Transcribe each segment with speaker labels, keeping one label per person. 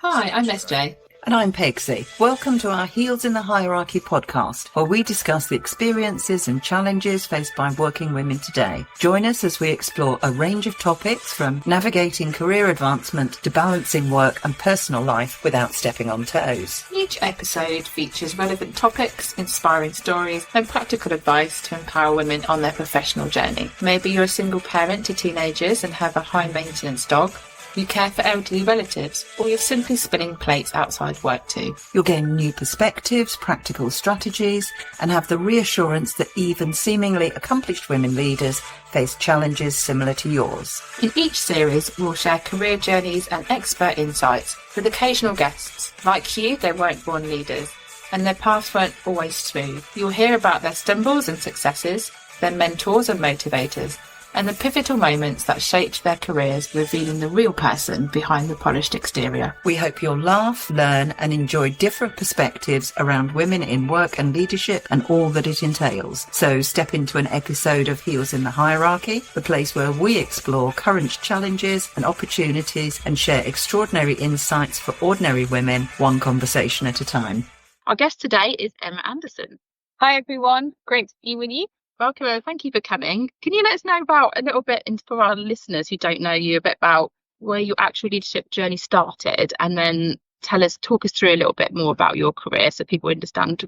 Speaker 1: Hi, I'm SJ.
Speaker 2: And I'm Pegsy. Welcome to our Heels in the Hierarchy podcast, where we discuss the experiences and challenges faced by working women today. Join us as we explore a range of topics from navigating career advancement to balancing work and personal life without stepping on toes.
Speaker 1: Each episode features relevant topics, inspiring stories, and practical advice to empower women on their professional journey. Maybe you're a single parent to teenagers and have a high-maintenance dog. You care for elderly relatives, or you're simply spinning plates outside work too.
Speaker 2: You'll gain new perspectives, practical strategies, and have the reassurance that even seemingly accomplished women leaders face challenges similar to yours.
Speaker 1: In each series, we'll share career journeys and expert insights with occasional guests. Like you, they weren't born leaders, and their paths weren't always smooth. You'll hear about their stumbles and successes, their mentors and motivators, and the pivotal moments that shaped their careers, revealing the real person behind the polished exterior.
Speaker 2: We hope you'll laugh, learn, and enjoy different perspectives around women in work and leadership and all that it entails. So step into an episode of Heels in the Hierarchy, the place where we explore current challenges and opportunities and share extraordinary insights for ordinary women, one conversation at a time.
Speaker 1: Our guest today is Emma Anderson.
Speaker 3: Hi everyone, great to be with you.
Speaker 1: Welcome, thank you for coming. Can you let us know about a little bit, for our listeners who don't know you, a bit about where your actual leadership journey started, and then talk us through a little bit more about your career so people understand,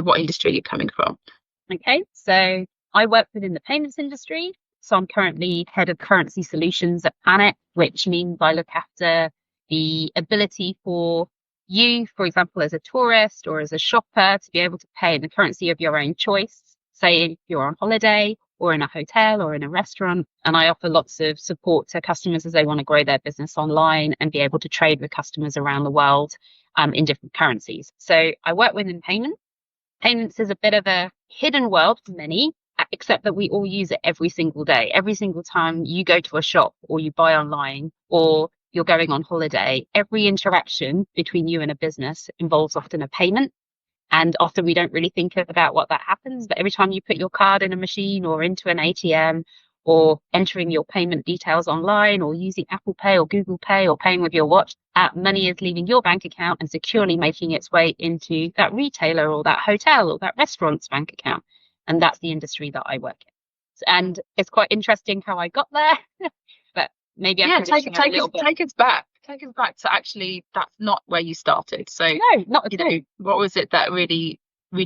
Speaker 1: what industry you're coming from.
Speaker 3: Okay, so I work within the payments industry. So I'm currently head of currency solutions at Planet, which means I look after the ability for you, for example, as a tourist or as a shopper, to be able to pay in the currency of your own choice. Say if you're on holiday or in a hotel or in a restaurant, and I offer lots of support to customers as they want to grow their business online and be able to trade with customers around the world in different currencies. So I work within payments. Payments is a bit of a hidden world for many, except that we all use it every single day. Every single time you go to a shop or you buy online or you're going on holiday, every interaction between you and a business involves often a payment. And often we don't really think about what that happens. But every time you put your card in a machine or into an ATM or entering your payment details online or using Apple Pay or Google Pay or paying with your watch, money is leaving your bank account and securely making its way into that retailer or that hotel or that restaurant's bank account. And that's the industry that I work in. And it's quite interesting how I got there. But maybe
Speaker 1: take us back. Take us back to actually that's not where you started. So
Speaker 3: no, not at all.
Speaker 1: What was it that really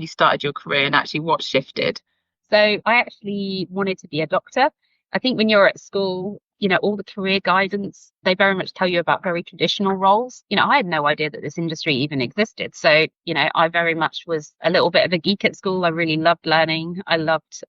Speaker 1: started your career, and actually what shifted?
Speaker 3: So I actually wanted to be a doctor. I think when you're at school, all the career guidance, they very much tell you about very traditional roles. I had no idea that this industry even existed. So, I very much was a little bit of a geek at school. I really loved learning. I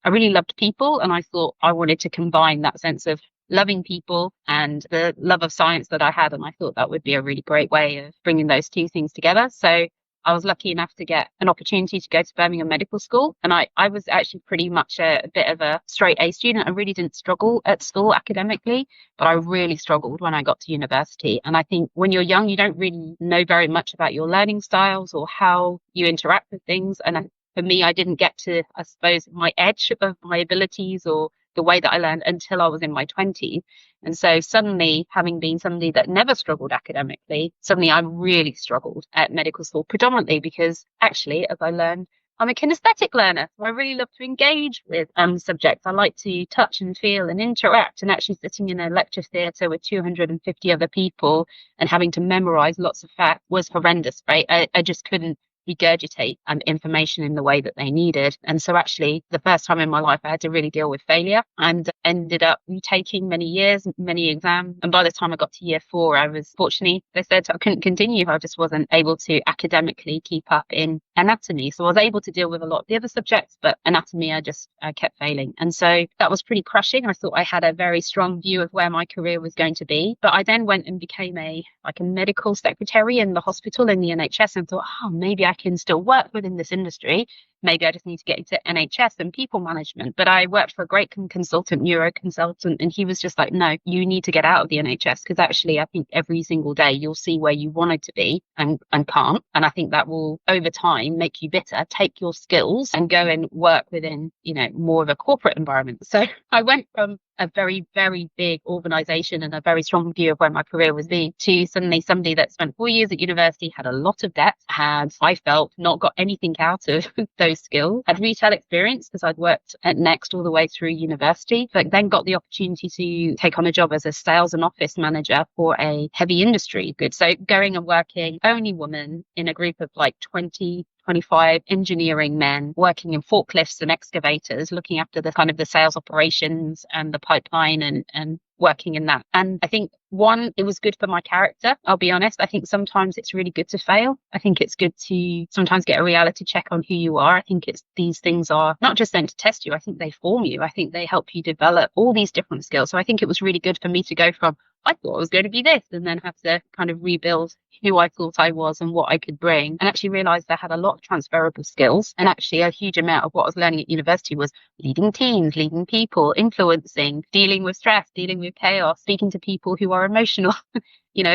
Speaker 3: really loved people. And I thought I wanted to combine that sense of loving people and the love of science that I had. And I thought that would be a really great way of bringing those two things together. So I was lucky enough to get an opportunity to go to Birmingham Medical School. And I was actually pretty much a bit of a straight A student. I really didn't struggle at school academically, but I really struggled when I got to university. And I think when you're young, you don't really know very much about your learning styles or how you interact with things. And for me, I didn't get to, I suppose, my edge of my abilities or the way that I learned until I was in my 20s. And so suddenly, having been somebody that never struggled academically, suddenly I really struggled at medical school, predominantly because actually, as I learned, I'm a kinesthetic learner. So I really love to engage with subjects. I like to touch and feel and interact, and actually sitting in a lecture theatre with 250 other people and having to memorize lots of facts was horrendous, right? I just couldn't regurgitate information in the way that they needed. And so actually the first time in my life I had to really deal with failure and ended up retaking many years, many exams. And by the time I got to year 4, I was fortunately, they said I couldn't continue. I just wasn't able to academically keep up in anatomy. So I was able to deal with a lot of the other subjects, but anatomy, I kept failing. And so that was pretty crushing. I thought I had a very strong view of where my career was going to be. But I then went and became a medical secretary in the hospital in the NHS and thought, maybe I can still work within this industry. Maybe I just need to get into NHS and people management. But I worked for a great consultant, neuro consultant, and he was just like, no, you need to get out of the NHS, because actually I think every single day you'll see where you wanted to be and can't. And I think that will over time make you bitter. Take your skills and go and work within, more of a corporate environment. So I went from a very, very big organization and a very strong view of where my career was being, to suddenly somebody that spent 4 years at university, had a lot of debt, had, I felt, not got anything out of those skills, had retail experience because I'd worked at Next all the way through university, but then got the opportunity to take on a job as a sales and office manager for a heavy industry goods. So going and working, only woman in a group of like 25 engineering men working in forklifts and excavators, looking after the kind of the sales operations and the pipeline and working in that. And I think, one, it was good for my character. I'll be honest. I think sometimes it's really good to fail. I think it's good to sometimes get a reality check on who you are. I think these things are not just then to test you. I think they form you. I think they help you develop all these different skills. So I think it was really good for me to go from, I thought I was going to be this, and then have to kind of rebuild who I thought I was and what I could bring, and actually realized I had a lot of transferable skills. And actually a huge amount of what I was learning at university was leading teams, leading people, influencing, dealing with stress, dealing with chaos, speaking to people who are emotional,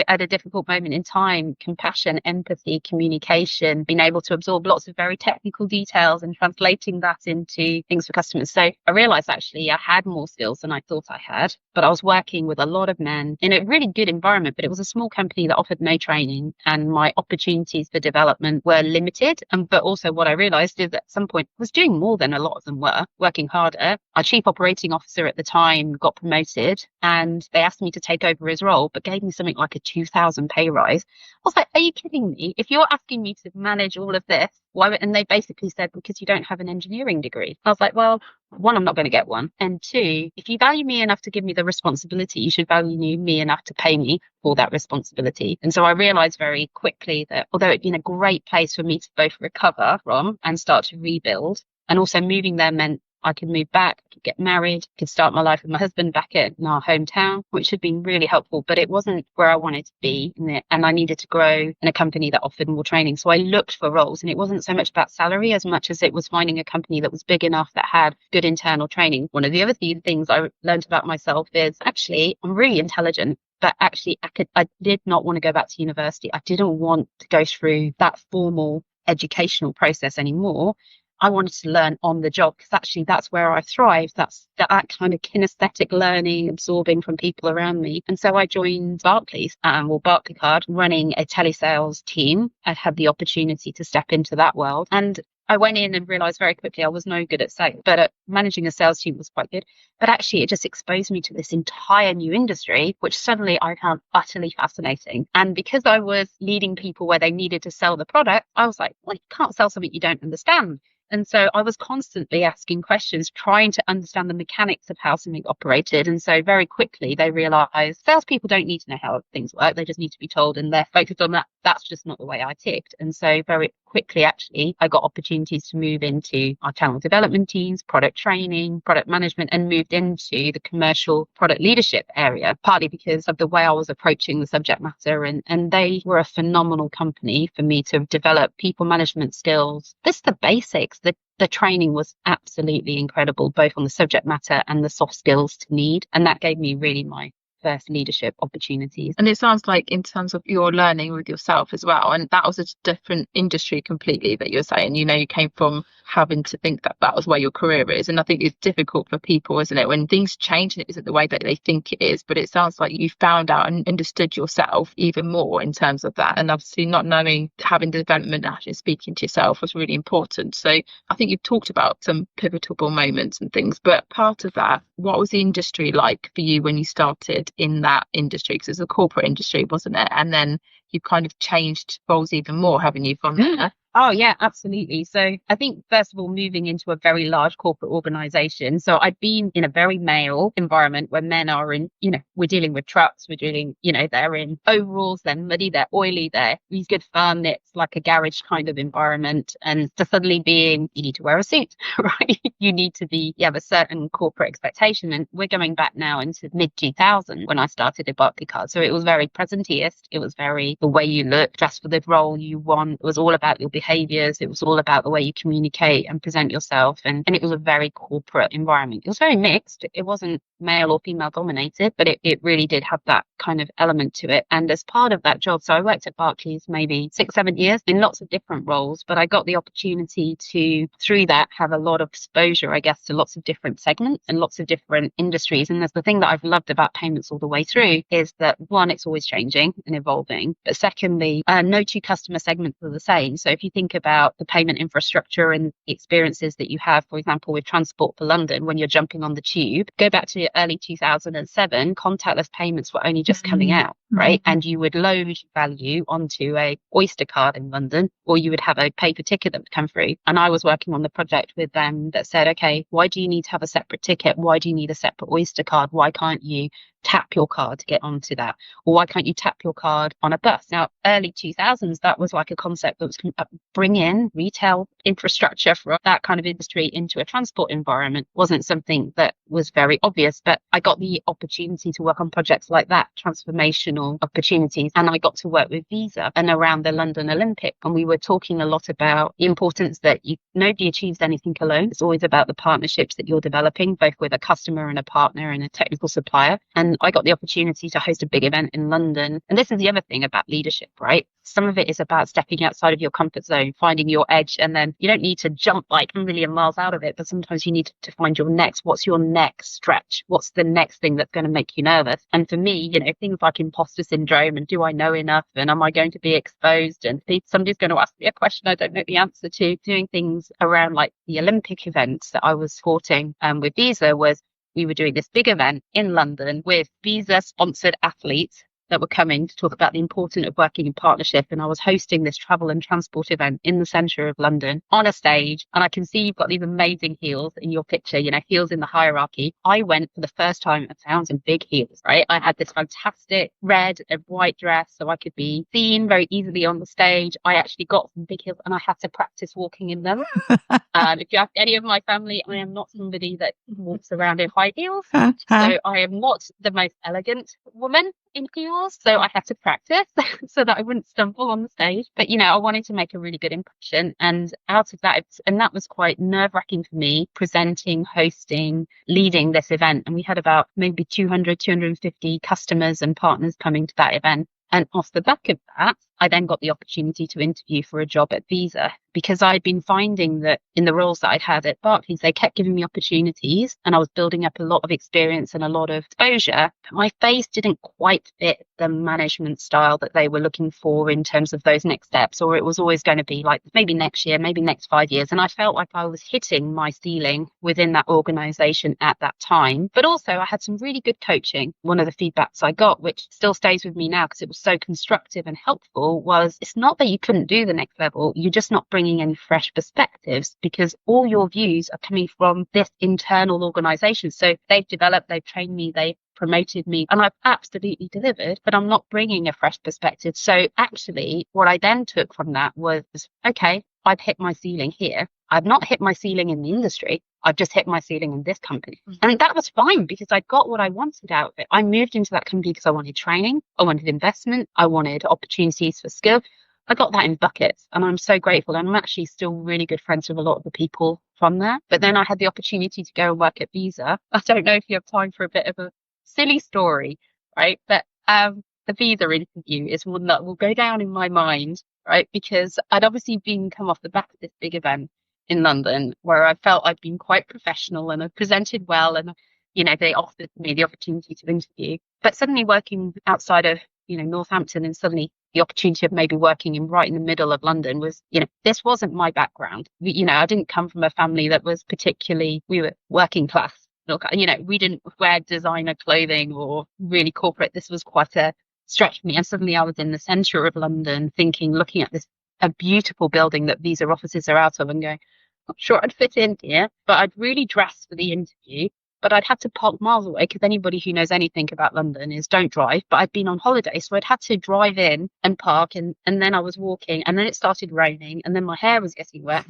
Speaker 3: at a difficult moment in time, compassion, empathy, communication, being able to absorb lots of very technical details and translating that into things for customers. So I realized actually I had more skills than I thought I had, but I was working with a lot of men in a really good environment, but it was a small company that offered no training, and my opportunities for development were limited. But also what I realized is that at some point I was doing more than a lot of them were, working harder. Our chief operating officer at the time got promoted, and they asked me to take over his role, but gave me something like a 2,000 pay rise. I was like, are you kidding me? If you're asking me to manage all of this, why? And they basically said, because you don't have an engineering degree. I was like, well, one, I'm not going to get one. And two, if you value me enough to give me the responsibility, you should value me enough to pay me for that responsibility. And so I realized very quickly that although it'd been a great place for me to both recover from and start to rebuild, and also moving there meant I could move back, I could get married, I could start my life with my husband back in our hometown, which had been really helpful, but it wasn't where I wanted to be. And I needed to grow in a company that offered more training. So I looked for roles, and it wasn't so much about salary as much as it was finding a company that was big enough, that had good internal training. One of the other things I learned about myself is actually I'm really intelligent, but actually I did not want to go back to university. I didn't want to go through that formal educational process anymore. I wanted to learn on the job, because actually that's where I thrive. That's that kind of kinesthetic learning, absorbing from people around me. And so I joined Barclays, Barclaycard, running a telesales team. I had the opportunity to step into that world. And I went in and realized very quickly I was no good at sales, but managing a sales team was quite good. But actually it just exposed me to this entire new industry, which suddenly I found utterly fascinating. And because I was leading people where they needed to sell the product, I was like, well, you can't sell something you don't understand. And so I was constantly asking questions, trying to understand the mechanics of how something operated. And so very quickly they realized salespeople don't need to know how things work. They just need to be told, and they're focused on that. That's just not the way I ticked. And so very quickly, actually, I got opportunities to move into our channel development teams, product training, product management, and moved into the commercial product leadership area, partly because of the way I was approaching the subject matter. And they were a phenomenal company for me to develop people management skills. This is the basics. The training was absolutely incredible, both on the subject matter and the soft skills to lead. And that gave me really my first leadership opportunities.
Speaker 1: And it sounds like in terms of your learning with yourself as well, and that was a different industry completely that you're saying, you came from having to think that that was where your career is. And I think it's difficult for people, isn't it, when things change and it isn't the way that they think it is. But it sounds like you found out and understood yourself even more in terms of that. And obviously not knowing, having the development, actually speaking to yourself was really important. So I think you've talked about some pivotal moments and things, but part of that, what was the industry like for you when you started in that industry? Because it's a corporate industry, wasn't it? And then you've kind of changed roles even more, haven't you, from there?
Speaker 3: Oh, yeah, absolutely. So I think, first of all, moving into a very large corporate organization. So I'd been in a very male environment where men are in, we're dealing with trucks, we're dealing, they're in overalls, they're muddy, they're oily, they're these good fun. It's like a garage kind of environment. And to suddenly being, you need to wear a suit, right? You have a certain corporate expectation. And we're going back now into mid 2000 when I started at Barclaycard. So it was very presenteeist. It was very the way you look, dress for the role you want. It was all about your behavior behaviors. It was all about the way you communicate and present yourself. And it was a very corporate environment. It was very mixed. It wasn't male or female dominated, but it really did have that kind of element to it. And as part of that job, so I worked at Barclays maybe 6-7 years in lots of different roles, but I got the opportunity to, through that, have a lot of exposure, I guess, to lots of different segments and lots of different industries. And that's the thing that I've loved about payments all the way through, is that one, it's always changing and evolving, but secondly, no two customer segments are the same. So if you think about the payment infrastructure and the experiences that you have, for example, with Transport for London, when you're jumping on the tube, go back to early 2007, contactless payments were only just coming out, right? And you would load value onto a Oyster card in London, or you would have a paper ticket that would come through. And I was working on the project with them that said, okay, why do you need to have a separate ticket? Why do you need a separate Oyster card? Why can't you tap your card to get onto that? Or why can't you tap your card on a bus? Now, early 2000s, that was like a concept that was bring in retail infrastructure for that kind of industry into a transport environment. Wasn't something that was very obvious, but I got the opportunity to work on projects like that, transformational opportunities. And I got to work with Visa and around the London Olympic. And we were talking a lot about the importance that nobody achieves anything alone. It's always about the partnerships that you're developing, both with a customer and a partner and a technical supplier. And I got the opportunity to host a big event in London. And this is the other thing about leadership, right? Some of it is about stepping outside of your comfort zone, finding your edge, and then you don't need to jump like a million miles out of it, but sometimes you need to find your next. What's your next stretch? What's the next thing that's going to make you nervous? And for me, things like imposter syndrome and do I know enough and am I going to be exposed? And somebody's going to ask me a question I don't know the answer to. Doing things around like the Olympic events that I was supporting with Visa was, we were doing this big event in London with Visa-sponsored athletes that were coming to talk about the importance of working in partnership. And I was hosting this travel and transport event in the centre of London on a stage. And I can see you've got these amazing heels in your picture, heels in the hierarchy. I went for the first time and found some big heels, right? I had this fantastic red and white dress so I could be seen very easily on the stage. I actually got some big heels and I had to practice walking in them. If you ask any of my family, I am not somebody that walks around in high heels. So I am not the most elegant woman in heels. So I had to practice so that I wouldn't stumble on the stage. But, I wanted to make a really good impression. And out of that, and that was quite nerve-wracking for me, presenting, hosting, leading this event. And we had about maybe 250 customers and partners coming to that event. And off the back of that, I then got the opportunity to interview for a job at Visa, because I'd been finding that in the roles that I'd had at Barclays, they kept giving me opportunities and I was building up a lot of experience and a lot of exposure. But my face didn't quite fit the management style that they were looking for in terms of those next steps, or it was always going to be like maybe next year, maybe next 5 years. And I felt like I was hitting my ceiling within that organization at that time. But also I had some really good coaching. One of the feedbacks I got, which still stays with me now because it was so constructive and helpful, was it's not that you couldn't do the next level, you're just not bringing any fresh perspectives because all your views are coming from this internal organization. So they've developed, they've trained me, they've promoted me, and I've absolutely delivered, but I'm not bringing a fresh perspective. So actually what I then took from that was, okay, I've hit my ceiling here. I've not hit my ceiling in the industry. I've just hit my ceiling in this company. And that was fine because I got what I wanted out of it. I moved into that company because I wanted training, I wanted investment, I wanted opportunities for skill. I got that in buckets and I'm so grateful. And I'm actually still really good friends with a lot of the people from there. But then I had the opportunity to go and work at Visa. I don't know if you have time for a bit of a silly story, right? But the Visa interview is one that will go down in my mind, right? Because I'd obviously come off the back of this big event in London where I felt I'd been quite professional and I presented well and, they offered me the opportunity to interview. But suddenly working outside of, Northampton and suddenly the opportunity of maybe working right in the middle of London was, this wasn't my background. I didn't come from a family that was we were working class. Look, we didn't wear designer clothing or really corporate. This was quite a stretch for me. And suddenly I was in the centre of London looking at a beautiful building that Visa offices are out of and going, I'm sure I'd fit in here, but I'd really dressed for the interview. But I'd had to park miles away because anybody who knows anything about London is don't drive. But I'd been on holiday, so I'd had to drive in and park. And then I was walking and then it started raining and then my hair was getting wet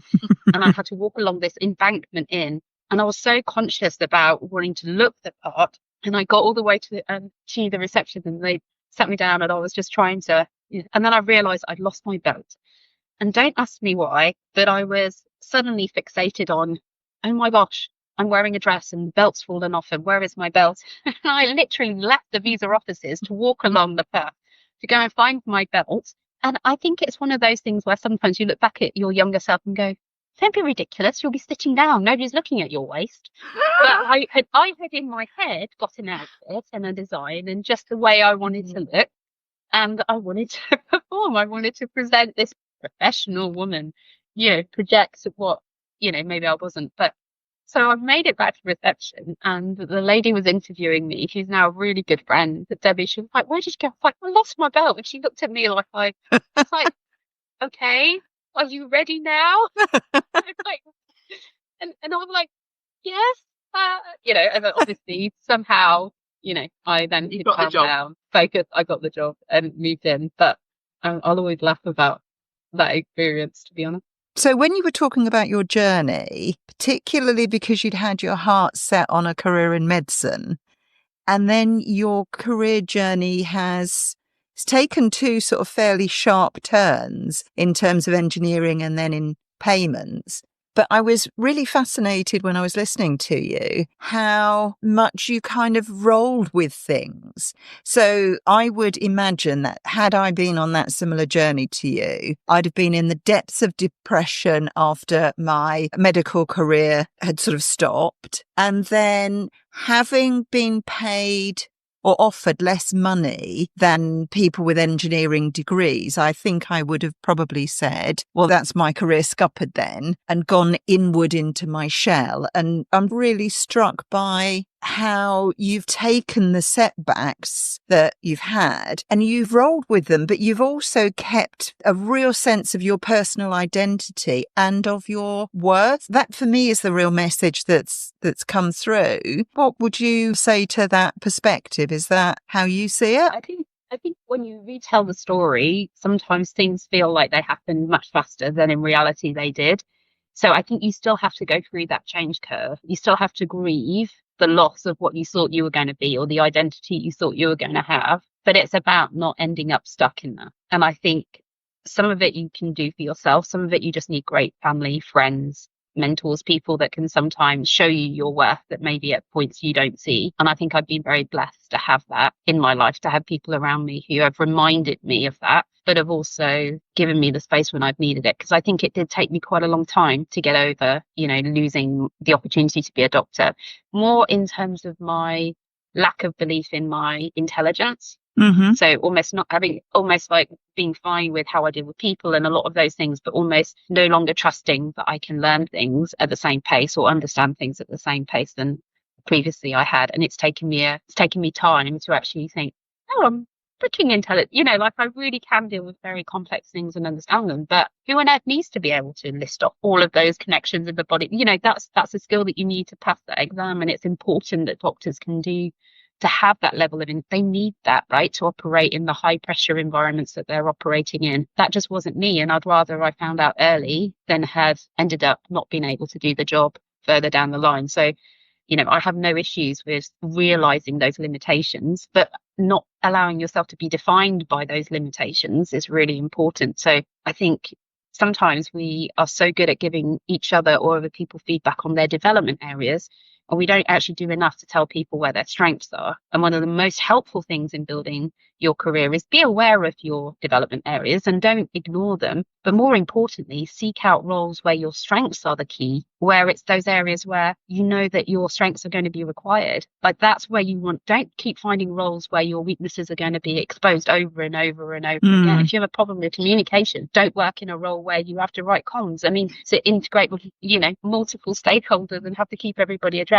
Speaker 3: and I had to walk along this embankment in. And I was so conscious about wanting to look the part. And I got all the way to the reception and they sat me down and I was just trying to. And then I realised I'd lost my belt. And don't ask me why, but I was suddenly fixated on, oh my gosh, I'm wearing a dress and the belt's fallen off, and where is my belt? And I literally left the visa offices to walk along the path to go and find my belt. And I think it's one of those things where sometimes you look back at your younger self and go, don't be ridiculous, you'll be sitting down, nobody's looking at your waist. But I had in my head got an outfit and a design and just the way I wanted to look. And I wanted to perform. I wanted to present this professional woman, project what, maybe I wasn't. But so I've made it back to reception, and the lady was interviewing me. She's now a really good friend, Debbie. She was like, where did you go? I was like, I lost my belt. And she looked at me like I was like, okay, are you ready now? Like, and I was like, yes. And then obviously somehow, I then could calm down, focus. I got the job and moved in. But I'll always laugh about that experience, to be honest.
Speaker 2: So when you were talking about your journey, particularly because you'd had your heart set on a career in medicine, and then your career journey has taken two sort of fairly sharp turns in terms of engineering and then in payments. But I was really fascinated when I was listening to you, how much you kind of rolled with things. So I would imagine that had I been on that similar journey to you, I'd have been in the depths of depression after my medical career had sort of stopped. And then having been paid or offered less money than people with engineering degrees, I think I would have probably said, well, that's my career scuppered then, and gone inward into my shell. And I'm really struck by how you've taken the setbacks that you've had and you've rolled with them, but you've also kept a real sense of your personal identity and of your worth. That for me is the real message that's come through. What would you say to that perspective? Is that how you see it?
Speaker 3: I think when you retell the story, sometimes things feel like they happened much faster than in reality they did. So I think you still have to go through that change curve. You still have to grieve the loss of what you thought you were going to be or the identity you thought you were going to have. But it's about not ending up stuck in that. And I think some of it you can do for yourself. Some of it you just need great family, friends, mentors, people that can sometimes show you your worth that maybe at points you don't see. And I think I've been very blessed to have that in my life, to have people around me who have reminded me of that, but have also given me the space when I've needed it. Because I think it did take me quite a long time to get over, losing the opportunity to be a doctor, more in terms of my lack of belief in my intelligence.
Speaker 2: Mm-hmm.
Speaker 3: So almost like being fine with how I deal with people and a lot of those things, but almost no longer trusting that I can learn things at the same pace or understand things at the same pace than previously I had. And it's taken me time to actually think, oh, I'm freaking intelligent. Like I really can deal with very complex things and understand them. But who on earth needs to be able to list off all of those connections in the body? That's a skill that you need to pass that exam, and it's important that doctors can do. To have that level of they need that, right, to operate in the high pressure environments that they're operating in. That just wasn't me, and I'd rather I found out early than had ended up not being able to do the job further down the line. So I have no issues with realizing those limitations, but not allowing yourself to be defined by those limitations is really important. So I think sometimes we are so good at giving each other or other people feedback on their development areas, and we don't actually do enough to tell people where their strengths are. And one of the most helpful things in building your career is be aware of your development areas and don't ignore them. But more importantly, seek out roles where your strengths are the key, where it's those areas where you know that your strengths are going to be required. Like that's where you don't keep finding roles where your weaknesses are going to be exposed over and over and over again. If you have a problem with communication, don't work in a role where you have to write comms. I mean, to integrate with, multiple stakeholders and have to keep everybody addressed.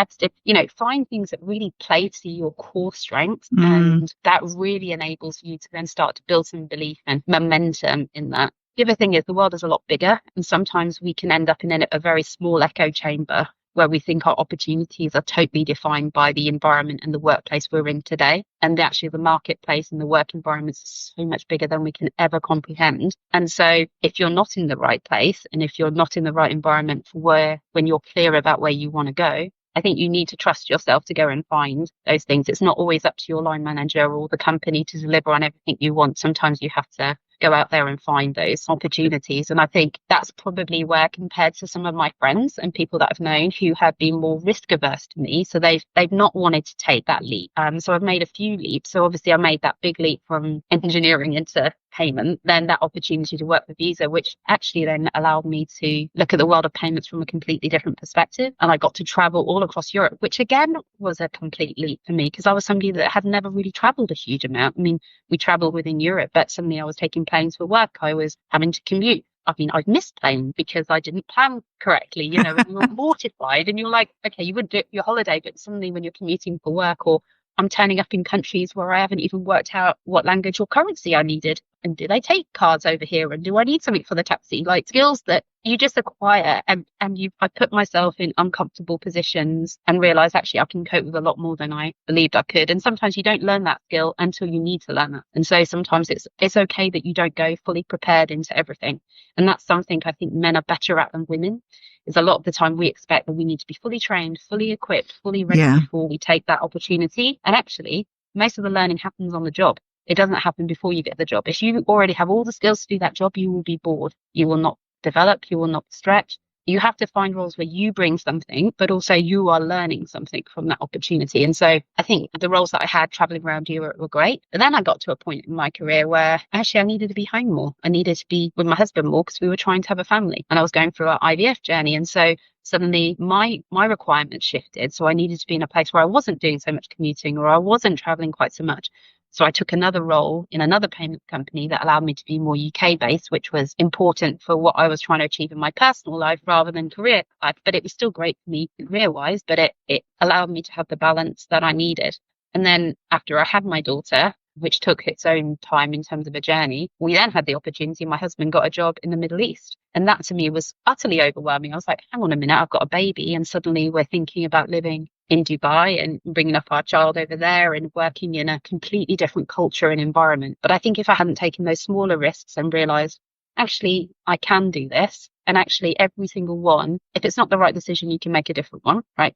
Speaker 3: Find things that really play to your core strengths, and that really enables you to then start to build some belief and momentum in that. The other thing is the world is a lot bigger, and sometimes we can end up in a very small echo chamber where we think our opportunities are totally defined by the environment and the workplace we're in today. And actually the marketplace and the work environment is so much bigger than we can ever comprehend. And so if you're not in the right place, and if you're not in the right environment for when you're clear about where you want to go, I think you need to trust yourself to go and find those things. It's not always up to your line manager or the company to deliver on everything you want. Sometimes you have to go out there and find those opportunities. And I think that's probably where, compared to some of my friends and people that I've known who have been more risk averse to me, so they've not wanted to take that leap. So I've made a few leaps. So obviously I made that big leap from engineering into payment, then that opportunity to work for Visa, which actually then allowed me to look at the world of payments from a completely different perspective. And I got to travel all across Europe, which again was a complete leap for me, because I was somebody that had never really traveled a huge amount. I mean, we traveled within Europe, but suddenly I was taking planes for work. I was having to commute. I mean, I've missed planes because I didn't plan correctly, and you're mortified, and you're like, okay, you wouldn't do it for your holiday, but suddenly when you're commuting for work, or I'm turning up in countries where I haven't even worked out what language or currency I needed. And do they take cards over here? And do I need something for the taxi? Like skills that you just acquire. I put myself in uncomfortable positions and realize actually I can cope with a lot more than I believed I could. And sometimes you don't learn that skill until you need to learn that. And so sometimes it's okay that you don't go fully prepared into everything. And that's something I think men are better at than women. Is a lot of the time we expect that we need to be fully trained, fully equipped, fully ready before we take that opportunity. And actually, most of the learning happens on the job. It doesn't happen before you get the job. If you already have all the skills to do that job, you will be bored. You will not develop. You will not stretch. You have to find roles where you bring something, but also you are learning something from that opportunity. And so I think the roles that I had traveling around Europe were great. But then I got to a point in my career where actually I needed to be home more. I needed to be with my husband more because we were trying to have a family, and I was going through our IVF journey. And so suddenly my requirements shifted. So I needed to be in a place where I wasn't doing so much commuting, or I wasn't traveling quite so much. So I took another role in another payment company that allowed me to be more UK based, which was important for what I was trying to achieve in my personal life rather than career life. But it was still great for me career wise, but it allowed me to have the balance that I needed. And then after I had my daughter, which took its own time in terms of a journey, we then had the opportunity. My husband got a job in the Middle East. And that to me was utterly overwhelming. I was like, hang on a minute, I've got a baby. And suddenly we're thinking about living in Dubai and bringing up our child over there and working in a completely different culture and environment. But I think if I hadn't taken those smaller risks and realized, actually, I can do this. And actually every single one, if it's not the right decision, you can make a different one, right?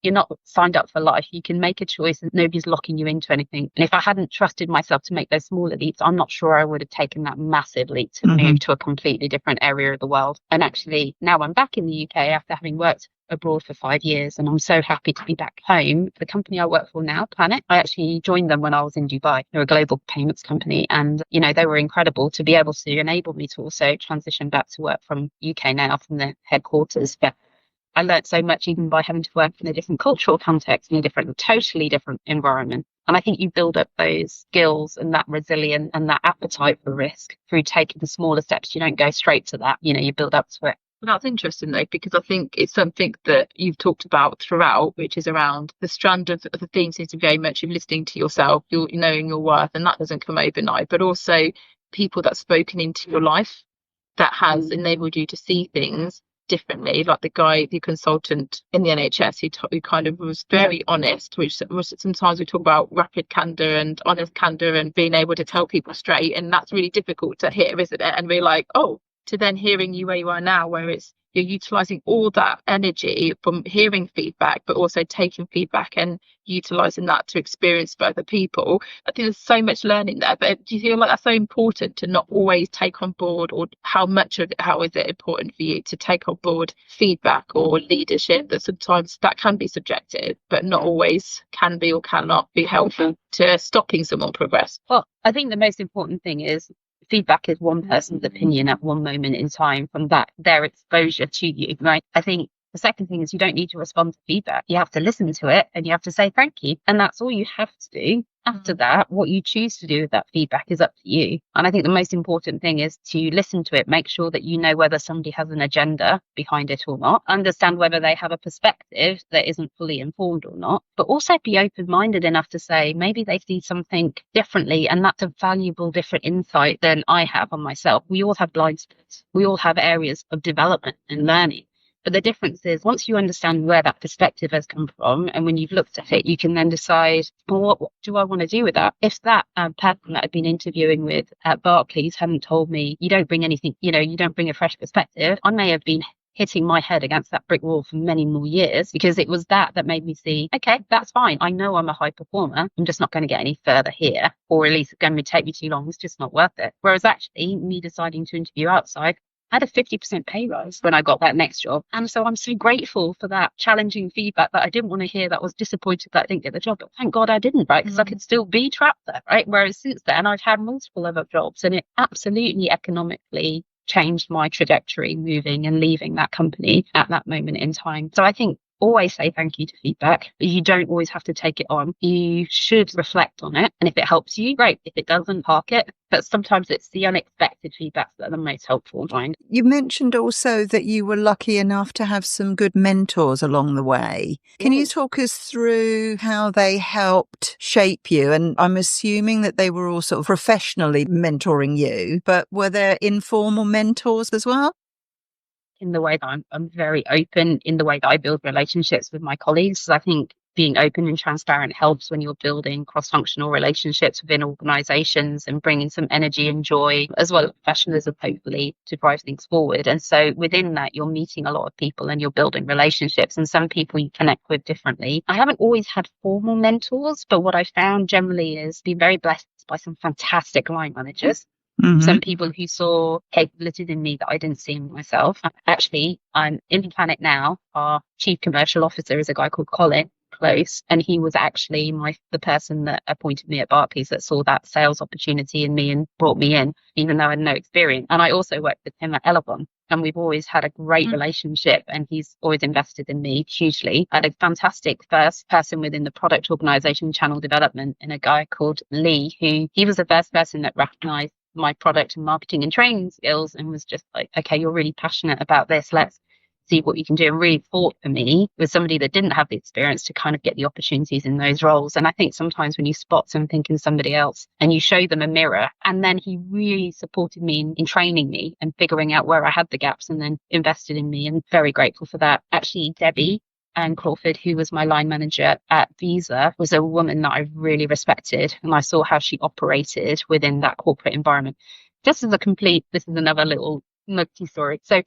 Speaker 3: You're not signed up for life. You can make a choice and nobody's locking you into anything. And if I hadn't trusted myself to make those smaller leaps, I'm not sure I would have taken that massive leap to move to a completely different area of the world. And actually now I'm back in the UK after having worked abroad for 5 years, and I'm so happy to be back home. The company I work for now, Planet, I actually joined them when I was in Dubai. They're a global payments company, and they were incredible to be able to enable me to also transition back to work from UK now, from the headquarters. But I learned so much even by having to work in a different cultural context, in a totally different environment. And I think you build up those skills and that resilience and that appetite for risk through taking the smaller steps. You don't go straight to that, you build up to it.
Speaker 4: That's interesting though, because I think it's something that you've talked about throughout, which is around the strand of the theme seems to be very much of listening to yourself, you're knowing your worth, and that doesn't come overnight, but also people that's spoken into your life that has enabled you to see things differently, like the consultant in the NHS who kind of was very honest, which was sometimes we talk about rapid candor and honest candor and being able to tell people straight, and that's really difficult to hear, isn't it? And we're like, oh, to then hearing you where you are now, where you're utilizing all that energy from hearing feedback, but also taking feedback and utilizing that to experience for other people. I think there's so much learning there, but do you feel like that's so important to not always take on board, or how is it important for you to take on board feedback or leadership that sometimes that can be subjective, but not always can be or cannot be helpful to stopping someone progress?
Speaker 3: Well, I think the most important thing is feedback is one person's opinion at one moment in time from their exposure to you, right? I think the second thing is you don't need to respond to feedback. You have to listen to it and you have to say thank you. And that's all you have to do. After that, what you choose to do with that feedback is up to you. And I think the most important thing is to listen to it, make sure that you know whether somebody has an agenda behind it or not, understand whether they have a perspective that isn't fully informed or not, but also be open-minded enough to say maybe they see something differently, and that's a valuable different insight than I have on myself. We all have blind spots. We all have areas of development and learning. But the difference is once you understand where that perspective has come from, and when you've looked at it, you can then decide, well, what do I want to do with that? If that person that I'd been interviewing with at Barclays hadn't told me, you don't bring anything, you don't bring a fresh perspective, I may have been hitting my head against that brick wall for many more years, because it was that made me see, okay, that's fine. I know I'm a high performer. I'm just not going to get any further here, or at least it's going to take me too long. It's just not worth it. Whereas actually me deciding to interview outside, I had a 50% pay rise when I got that next job. And so I'm so grateful for that challenging feedback that I didn't want to hear, that I was disappointed that I didn't get the job. But thank God I didn't, right? Because I could still be trapped there, right? Whereas since then, I've had multiple other jobs, and it absolutely economically changed my trajectory moving and leaving that company at that moment in time. So I think always say thank you to feedback. You don't always have to take it on. You should reflect on it. And if it helps you, great. If it doesn't, park it. But sometimes it's the unexpected feedbacks that are the most helpful, I find.
Speaker 2: You mentioned also that you were lucky enough to have some good mentors along the way. Can you talk us through how they helped shape you? And I'm assuming that they were all sort of professionally mentoring you, but were there informal mentors as well?
Speaker 3: In the way that I'm very open in the way that I build relationships with my colleagues. I think being open and transparent helps when you're building cross-functional relationships within organizations, and bringing some energy and joy as well as professionalism, hopefully, to drive things forward. And so within that, you're meeting a lot of people and you're building relationships, and some people you connect with differently. I haven't always had formal mentors, but what I found generally is being very blessed by some fantastic line managers. Some people who saw capabilities in me that I didn't see in myself. Actually, I'm in Planet now. Our chief commercial officer is a guy called Colin Close, and he was actually the person that appointed me at Barclays, that saw that sales opportunity in me and brought me in, even though I had no experience. And I also worked with him at Elevon, and we've always had a great relationship, and he's always invested in me hugely. I had a fantastic first person within the product organization channel development, and a guy called Lee, he was the first person that recognized my product and marketing and training skills, and was just like, okay, you're really passionate about this, let's see what you can do, and really fought for me with somebody that didn't have the experience to kind of get the opportunities in those roles. And I think sometimes when you spot something in somebody else and you show them a mirror, and then he really supported me in training me and figuring out where I had the gaps, and then invested in me, and very grateful for that. Actually, Debbie and Crawford, who was my line manager at Visa, was a woman that I really respected, and I saw how she operated within that corporate environment. Just as this is another little nugget story. So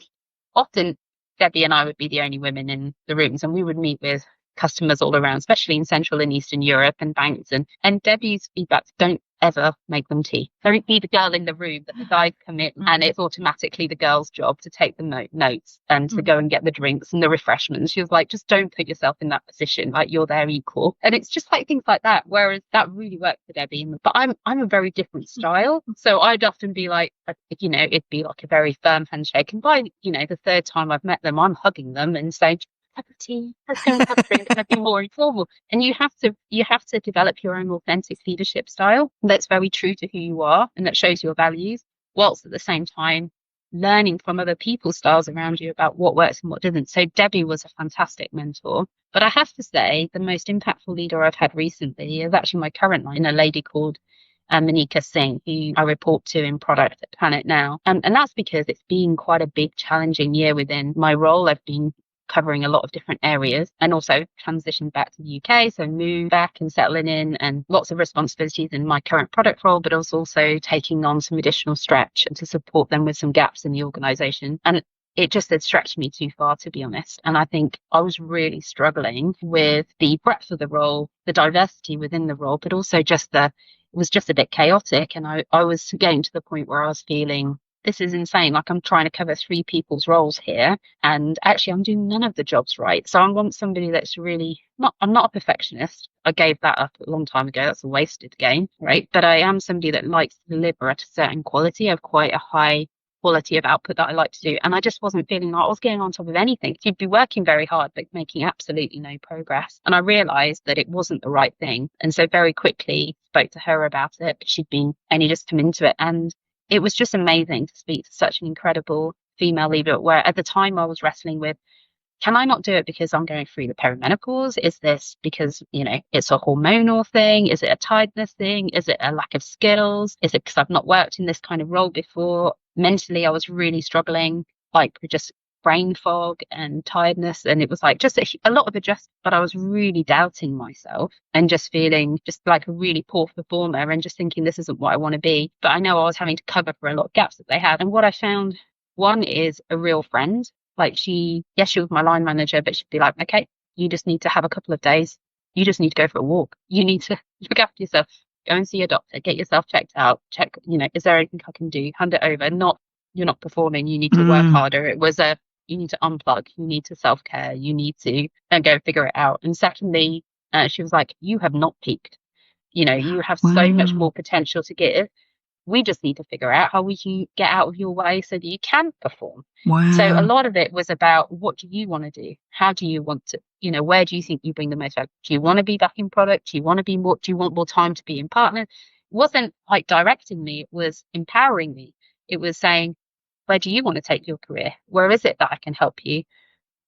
Speaker 3: often Debbie and I would be the only women in the rooms, and we would meet with customers all around, especially in Central and Eastern Europe, and banks. And Debbie's feedback: don't ever make them tea. Don't be the girl in the room that the guys come in and it's automatically the girl's job to take the notes and to go and get the drinks and the refreshments. She was like, just don't put yourself in that position. Like, you're their equal. And it's just like things like that. Whereas that really worked for Debbie. But I'm a very different style. So I'd often be like, it'd be like a very firm handshake. And by, the third time I've met them, I'm hugging them and saying, cup of tea, let's go and have a drink, and be more informal. And you have to develop your own authentic leadership style that's very true to who you are and that shows your values, whilst at the same time learning from other people's styles around you about what works and what doesn't. So Debbie was a fantastic mentor. But I have to say, the most impactful leader I've had recently is actually my current line, a lady called Manika Singh, who I report to in product at Planet now. And that's because it's been quite a big, challenging year within my role. I've been covering a lot of different areas, and also transitioned back to the UK, so moved back and settling in, and lots of responsibilities in my current product role, but also taking on some additional stretch to support them with some gaps in the organisation. And it just had stretched me too far, to be honest. And I think I was really struggling with the breadth of the role, the diversity within the role, but also it was just a bit chaotic. And I was getting to the point where I was feeling, this is insane. Like, I'm trying to cover 3 people's roles here, and actually I'm doing none of the jobs right. So I want somebody that's really I'm not a perfectionist. I gave that up a long time ago. That's a wasted game, right? But I am somebody that likes to deliver at a certain quality. I have quite a high quality of output that I like to do. And I just wasn't feeling like I was getting on top of anything. You'd be working very hard, but making absolutely no progress. And I realized that it wasn't the right thing. And so very quickly spoke to her about it. She'd been only just come into it. And it was just amazing to speak to such an incredible female leader, where at the time I was wrestling with, can I not do it because I'm going through the perimenopause? Is this because, it's a hormonal thing? Is it a tiredness thing? Is it a lack of skills? Is it because I've not worked in this kind of role before? Mentally, I was really struggling, like just brain fog and tiredness. And it was like just a lot of adjustment, but I was really doubting myself and just feeling just like a really poor performer and just thinking this isn't what I want to be. But I know I was having to cover for a lot of gaps that they had. And what I found, one is a real friend Like she was my line manager, but she'd be like, okay, you just need to have a couple of days. You just need to go for a walk. You need to look after yourself. Go and see a doctor. Get yourself checked out. Check, is there anything I can do? Hand it over. Not, you're not performing. You need to work harder. It was you need to unplug. You need to self-care. You need to go figure it out. And secondly, she was like, you have not peaked. You have so much more potential to give. We just need to figure out how we can get out of your way so that you can perform.
Speaker 2: Wow.
Speaker 3: So a lot of it was about, what do you want to do? How do you want to, where do you think you bring the most value? Do you want to be back in product? Do you want more time to be in partner? It wasn't like directing me. It was empowering me. It was saying, where do you want to take your career? Where is it that I can help you?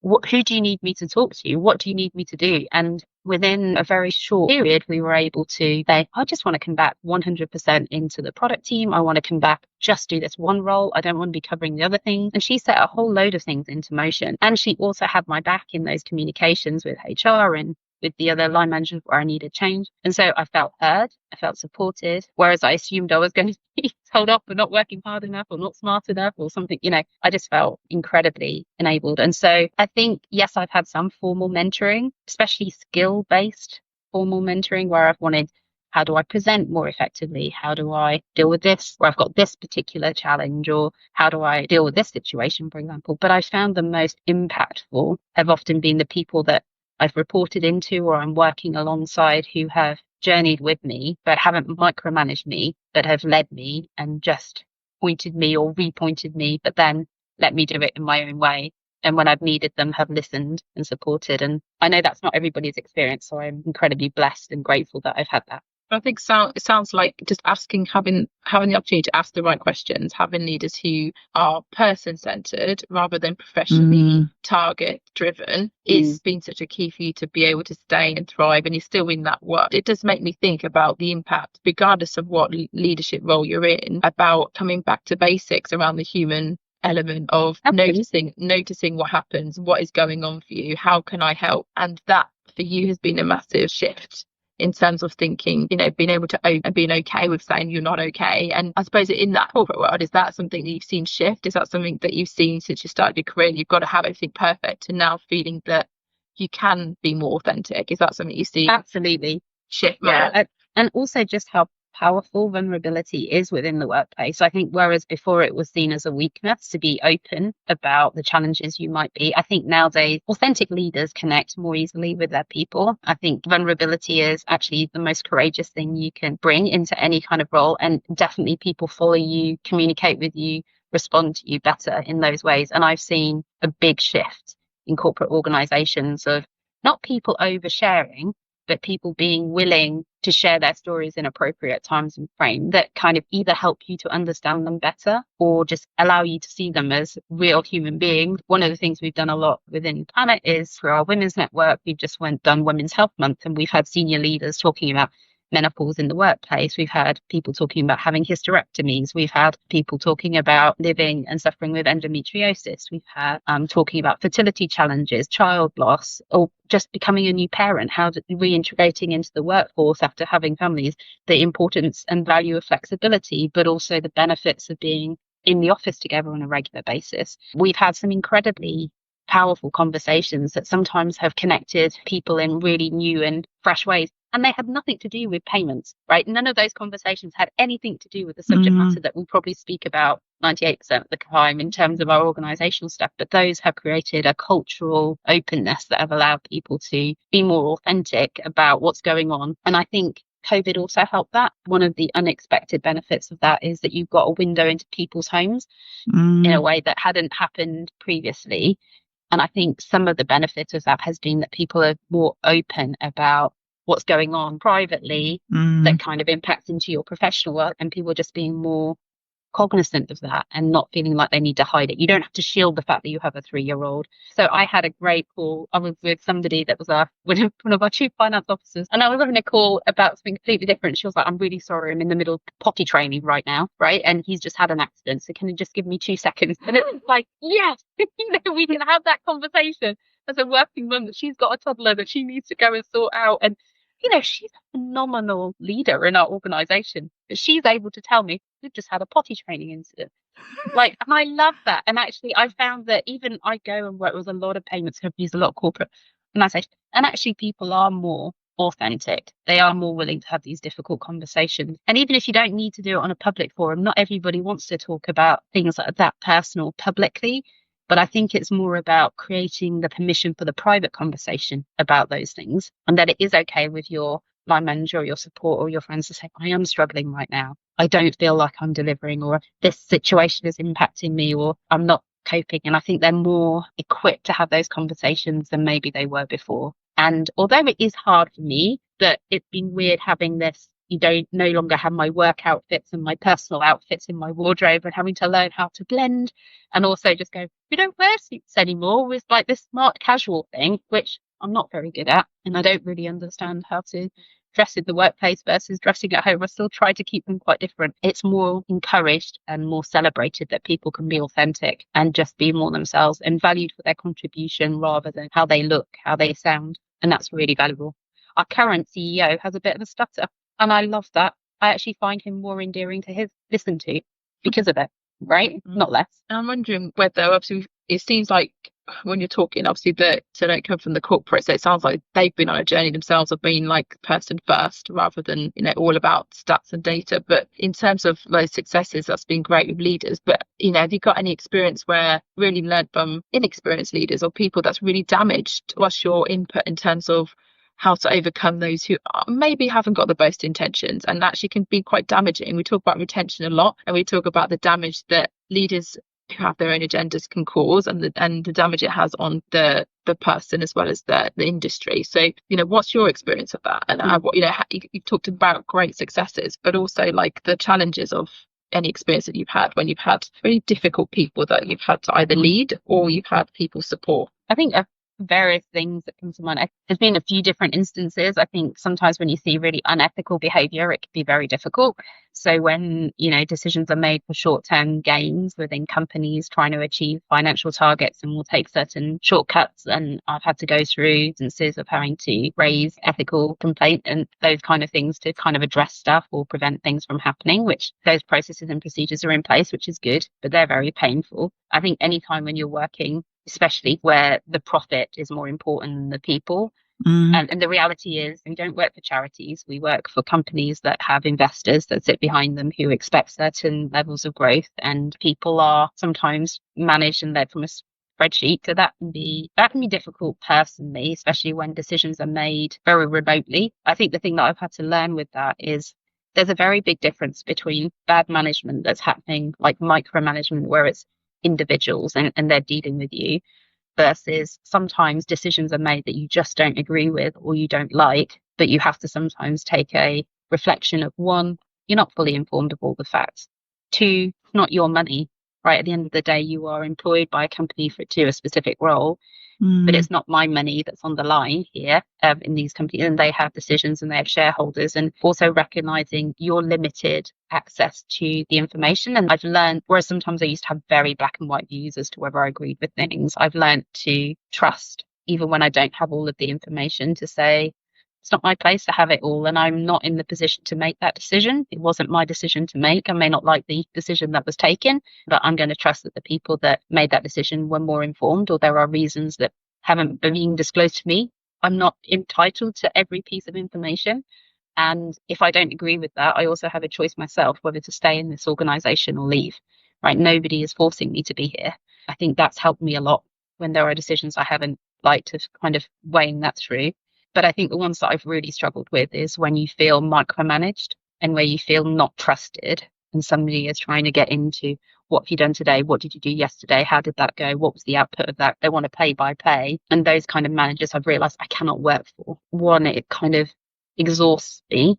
Speaker 3: Who do you need me to talk to? What do you need me to do? And within a very short period, we were able to say, I just want to come back 100% into the product team. I want to come back, just do this one role. I don't want to be covering the other things. And she set a whole load of things into motion. And she also had my back in those communications with HR and with the other line managers where I needed change. And so I felt heard, I felt supported, whereas I assumed I was going to be told off for not working hard enough or not smart enough or something. I just felt incredibly enabled. And so I think, yes, I've had some formal mentoring, especially skill-based formal mentoring, where I've wanted, how do I present more effectively? How do I deal with this, where I've got this particular challenge, or how do I deal with this situation, for example? But I found the most impactful have often been the people that I've reported into or I'm working alongside, who have journeyed with me, but haven't micromanaged me, but have led me and just pointed me or repointed me, but then let me do it in my own way. And when I've needed them, have listened and supported. And I know that's not everybody's experience, so I'm incredibly blessed and grateful that I've had that.
Speaker 4: I think it sounds like just having the opportunity to ask the right questions, having leaders who are person-centered rather than professionally target-driven is been such a key for you to be able to stay and thrive, and you're still in that work. It does make me think about the impact, regardless of what leadership role you're in, about coming back to basics around the human element of noticing what happens, what is going on for you, how can I help? And that for you has been a massive shift in terms of thinking, being able to own and being okay with saying you're not okay. And I suppose in that corporate world, is that something that you've seen shift? Is that something that you've seen since you started your career? You've got to have everything perfect, and now feeling that you can be more authentic. Is that something you see?
Speaker 3: Absolutely.
Speaker 4: Shift.
Speaker 3: Yeah. And also just how powerful vulnerability is within the workplace. I think whereas before it was seen as a weakness to be open about the challenges you might be, I think nowadays authentic leaders connect more easily with their people. I think vulnerability is actually the most courageous thing you can bring into any kind of role, and definitely people follow you, communicate with you, respond to you better in those ways. And I've seen a big shift in corporate organizations of not people oversharing, but people being willing to share their stories in appropriate times and frame that kind of either help you to understand them better or just allow you to see them as real human beings. One of the things we've done a lot within Planet is through our women's network, we've just done Women's Health Month, and we've had senior leaders talking about menopause in the workplace. We've had people talking about having hysterectomies. We've had people talking about living and suffering with endometriosis. We've had talking about fertility challenges, child loss, or just becoming a new parent, how reintegrating into the workforce after having families, the importance and value of flexibility, but also the benefits of being in the office together on a regular basis. We've had some incredibly powerful conversations that sometimes have connected people in really new and fresh ways. And they had nothing to do with payments, right? None of those conversations had anything to do with the subject matter that we probably speak about 98% of the time in terms of our organizational stuff. But those have created a cultural openness that have allowed people to be more authentic about what's going on. And I think COVID also helped that. One of the unexpected benefits of that is that you've got a window into people's homes in a way that hadn't happened previously. And I think some of the benefit of that has been that people are more open about what's going on privately that kind of impacts into your professional work, and people just being more cognizant of that and not feeling like they need to hide it. You don't have to shield the fact that you have a 3-year-old. So I had a great call. I was with somebody that was one of our chief finance officers, and I was having a call about something completely different. She was like, I'm really sorry, I'm in the middle of potty training right now, right? And he's just had an accident, so can you just give me 2 seconds? And it was like, yes, we can have that conversation as a working mum, that she's got a toddler that she needs to go and sort out. And she's a phenomenal leader in our organization. But she's able to tell me, we've just had a potty training incident. Like, and I love that. And actually, I found that even I go and work with a lot of payments companies, a lot of corporate organizations, and actually people are more authentic. They are more willing to have these difficult conversations. And even if you don't need to do it on a public forum, not everybody wants to talk about things like that personal publicly. But I think it's more about creating the permission for the private conversation about those things, and that it is okay with your line manager or your support or your friends to say, I am struggling right now. I don't feel like I'm delivering, or this situation is impacting me, or I'm not coping. And I think they're more equipped to have those conversations than maybe they were before. And although it is hard for me, that it's been weird having this, you don't no longer have my work outfits and my personal outfits in my wardrobe, and having to learn how to blend, and also just go, we don't wear suits anymore, with like this smart casual thing, which I'm not very good at. And I don't really understand how to dress in the workplace versus dressing at home. I still try to keep them quite different. It's more encouraged and more celebrated that people can be authentic and just be more themselves, and valued for their contribution rather than how they look, how they sound. And that's really valuable. Our current CEO has a bit of a stutter, and I love that. I actually find him more endearing to listen to because of it, right? Not less.
Speaker 4: I'm wondering whether, obviously, it seems like when you're talking, obviously, that so don't come from the corporate, so it sounds like they've been on a journey themselves of being like person first rather than, all about stats and data. But in terms of those successes, that's been great with leaders. But, have you got any experience where really learned from inexperienced leaders or people that's really damaged? What's your input in terms of how to overcome those who maybe haven't got the best intentions and actually can be quite damaging? We talk about retention a lot, and we talk about the damage that leaders who have their own agendas can cause, and the damage it has on the person as well as the industry. So, what's your experience of that? And you've talked about great successes, but also like the challenges of any experience that you've had when you've had very difficult people that you've had to either lead or you've had people support.
Speaker 3: I think various things that come to mind. There's been a few different instances. I think sometimes when you see really unethical behavior, it can be very difficult. So when, decisions are made for short-term gains within companies trying to achieve financial targets and will take certain shortcuts, and I've had to go through instances of having to raise ethical complaint and those kind of things to kind of address stuff or prevent things from happening, which those processes and procedures are in place, which is good, but they're very painful. I think anytime when you're working, especially where the profit is more important than the people. And the reality is we don't work for charities. We work for companies that have investors that sit behind them who expect certain levels of growth, and people are sometimes managed and led from a spreadsheet. So that can be difficult personally, especially when decisions are made very remotely. I think the thing that I've had to learn with that is there's a very big difference between bad management that's happening, like micromanagement, where it's individuals and they're dealing with you, versus sometimes decisions are made that you just don't agree with or you don't like, but you have to sometimes take a reflection of, one, you're not fully informed of all the facts. Two, it's not your money, right? At the end of the day, you are employed by a company to do a specific role, but it's not my money that's on the line here in these companies, and they have decisions and they have shareholders, and also recognizing your limited access to the information. And I've learned, whereas sometimes I used to have very black and white views as to whether I agreed with things, I've learned to trust, even when I don't have all of the information, to say, it's not my place to have it all, and I'm not in the position to make that decision. It wasn't my decision to make. I may not like the decision that was taken, but I'm going to trust that the people that made that decision were more informed, or there are reasons that haven't been disclosed to me. I'm not entitled to every piece of information. And if I don't agree with that, I also have a choice myself whether to stay in this organization or leave, right? Nobody is forcing me to be here. I think that's helped me a lot when there are decisions I haven't liked, to kind of weighing that through. But I think the ones that I've really struggled with is when you feel micromanaged and where you feel not trusted, and somebody is trying to get into, what have you done today? What did you do yesterday? How did that go? What was the output of that? They want to pay by play. And those kind of managers I've realized I cannot work for. One, it kind of exhausts me.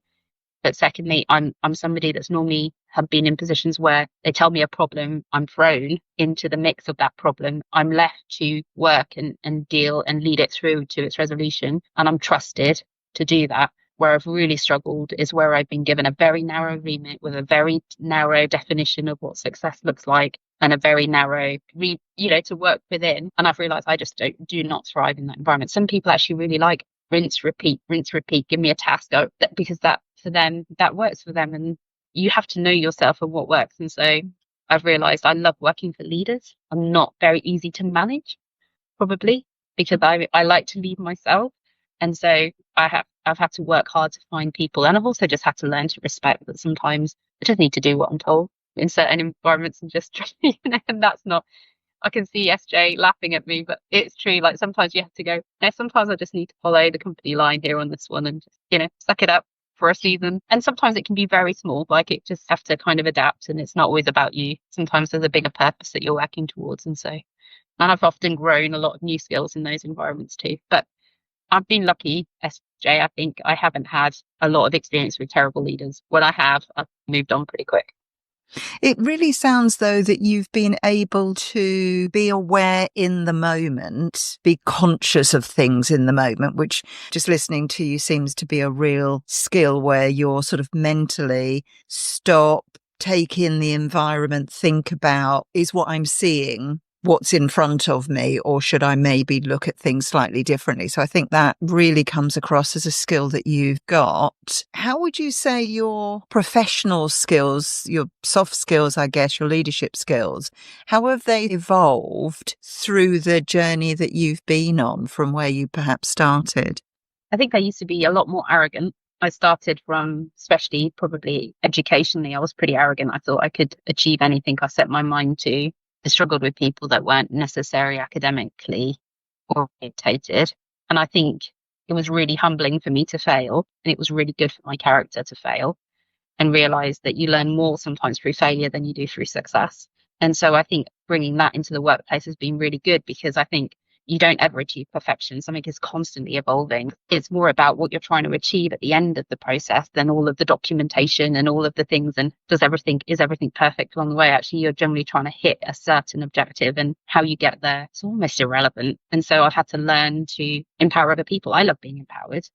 Speaker 3: But secondly, I'm somebody that's normally have been in positions where they tell me a problem, I'm thrown into the mix of that problem. I'm left to work and deal and lead it through to its resolution. And I'm trusted to do that. Where I've really struggled is where I've been given a very narrow remit with a very narrow definition of what success looks like, and a very narrow, to work within. And I've realized I just do not thrive in that environment. Some people actually really like rinse, repeat, give me a task, because that for them, that works for them. And, you have to know yourself and what works. And so I've realized I love working for leaders. I'm not very easy to manage, probably, because I like to lead myself. And so I've had to work hard to find people. And I've also just had to learn to respect that sometimes I just need to do what I'm told in certain environments and just, and that's not, I can see SJ laughing at me, but it's true. Like sometimes you have to go, no, sometimes I just need to follow the company line here on this one and just, suck it up for a season. And sometimes it can be very small, like it just have to kind of adapt, and it's not always about you. Sometimes there's a bigger purpose that you're working towards. And I've often grown a lot of new skills in those environments too. But I've been lucky, SJ. I think I haven't had a lot of experience with terrible leaders. When I have, I've moved on pretty quick.
Speaker 2: It really sounds, though, that you've been able to be aware in the moment, be conscious of things in the moment, which just listening to you seems to be a real skill where you're sort of mentally stop, take in the environment, think about, is what I'm seeing what's in front of me, or should I maybe look at things slightly differently? So I think that really comes across as a skill that you've got. How would you say your professional skills, your soft skills, I guess, your leadership skills, how have they evolved through the journey that you've been on from where you perhaps started?
Speaker 3: I think I used to be a lot more arrogant. I started from, especially probably educationally, I was pretty arrogant. I thought I could achieve anything I set my mind to. I struggled with people that weren't necessarily academically orientated. And I think it was really humbling for me to fail. And it was really good for my character to fail and realize that you learn more sometimes through failure than you do through success. And so I think bringing that into the workplace has been really good, because I think you don't ever achieve perfection. Something is constantly evolving. It's more about what you're trying to achieve at the end of the process than all of the documentation and all of the things. And is everything perfect along the way? Actually, you're generally trying to hit a certain objective, and how you get there, it's almost irrelevant. And so I've had to learn to empower other people. I love being empowered.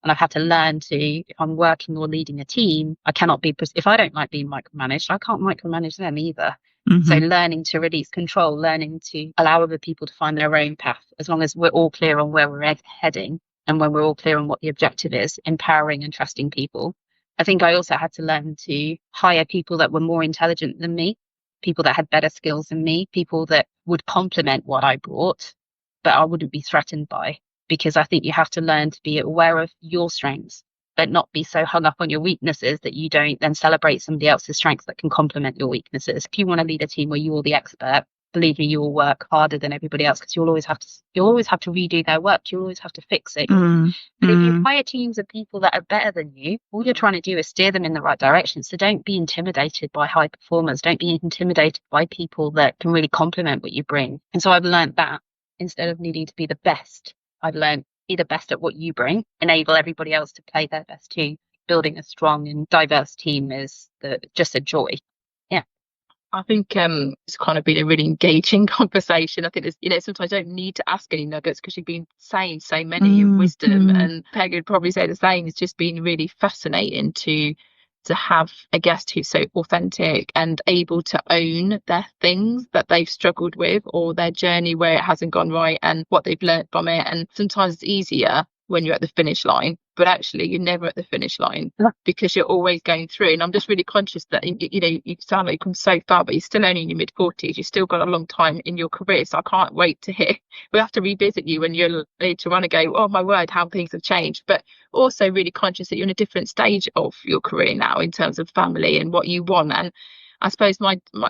Speaker 3: And I've had to learn to, if I'm working or leading a team, I cannot be, if I don't like being micromanaged, I can't micromanage them either. Mm-hmm. So learning to release control, learning to allow other people to find their own path, as long as we're all clear on where we're heading and when we're all clear on what the objective is, empowering and trusting people. I think I also had to learn to hire people that were more intelligent than me, people that had better skills than me, people that would complement what I brought, but I wouldn't be threatened by. Because I think you have to learn to be aware of your strengths, but not be so hung up on your weaknesses that you don't then celebrate somebody else's strengths that can complement your weaknesses. If you want to lead a team where you're the expert, believe me, you will work harder than everybody else, because you'll always have to redo their work. You'll always have to fix it. But if you hire teams of people that are better than you, all you're trying to do is steer them in the right direction. So don't be intimidated by high performers. Don't be intimidated by people that can really complement what you bring. And so I've learned that instead of needing to be the best, I've learned be the best at what you bring, enable everybody else to play their best too. Building a strong and diverse team is just a joy. Yeah.
Speaker 4: I think it's kind of been a really engaging conversation. I think there's, sometimes I don't need to ask any nuggets because you've been saying so many wisdom, and Peg would probably say the same. It's just been really fascinating to have a guest who's so authentic and able to own their things that they've struggled with, or their journey where it hasn't gone right and what they've learned from it. And sometimes it's easier when you're at the finish line, but actually you're never at the finish line because you're always going through. And I'm just really conscious that, you sound like you've come so far, but you're still only in your mid-40s. You've still got a long time in your career. So I can't wait to hear. We have to revisit you when you're later on and go, oh my word, how things have changed. But also really conscious that you're in a different stage of your career now in terms of family and what you want. And I suppose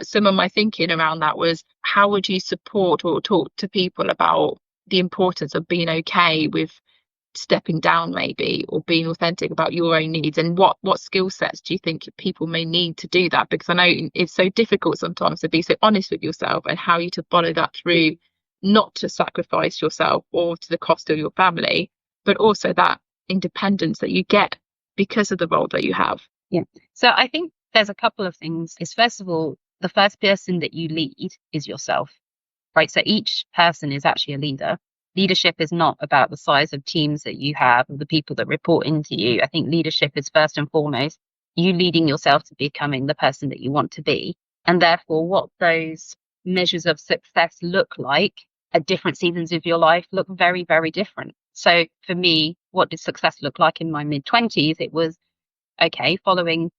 Speaker 4: some of my thinking around that was, how would you support or talk to people about the importance of being okay with stepping down maybe, or being authentic about your own needs, and what skill sets do you think people may need to do that? Because I know it's so difficult sometimes to be so honest with yourself, and how you to follow that through, not to sacrifice yourself or to the cost of your family, but also that independence that you get because of the role that you have.
Speaker 3: Yeah. So I think there's a couple of things. Is first of all, the first person that you lead is yourself, right? So each person is actually a leader. Leadership is not about the size of teams that you have or the people that report into you. I think leadership is first and foremost you leading yourself to becoming the person that you want to be. And therefore, what those measures of success look like at different seasons of your life look very, very different. So for me, what did success look like in my mid-20s? It was, okay, following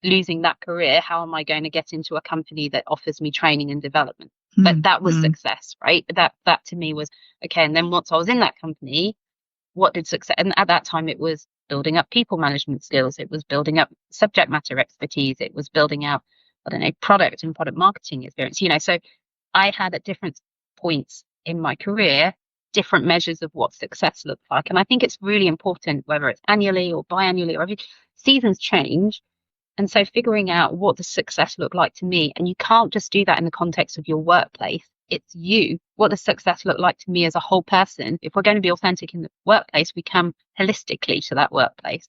Speaker 3: losing that career, how am I going to get into a company that offers me training and development? But that was success, right? That to me was okay. And then once I was in that company, what did success? And at that time, it was building up people management skills. It was building up subject matter expertise. It was building out, I don't know, product and product marketing experience. So I had at different points in my career different measures of what success looked like. And I think it's really important, whether it's annually or biannually or every seasons change. And so figuring out what does success look like to me, and you can't just do that in the context of your workplace. It's you. What does success look like to me as a whole person? If we're going to be authentic in the workplace, we come holistically to that workplace,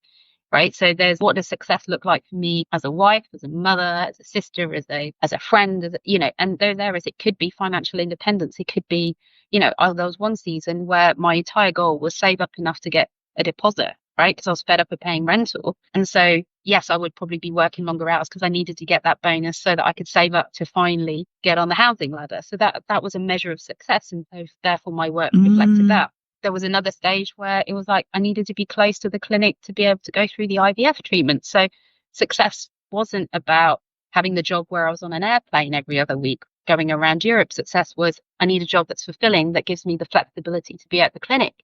Speaker 3: right? So there's what does success look like for me as a wife, as a mother, as a sister, as a friend, and those areas. It could be financial independence. It could be, there was one season where my entire goal was save up enough to get a deposit, right? Because I was fed up of paying rental. And so, yes, I would probably be working longer hours because I needed to get that bonus so that I could save up to finally get on the housing ladder. So that was a measure of success. And so therefore my work reflected that. There was another stage where it was like I needed to be close to the clinic to be able to go through the IVF treatment. So success wasn't about having the job where I was on an airplane every other week going around Europe. Success was I need a job that's fulfilling, that gives me the flexibility to be at the clinic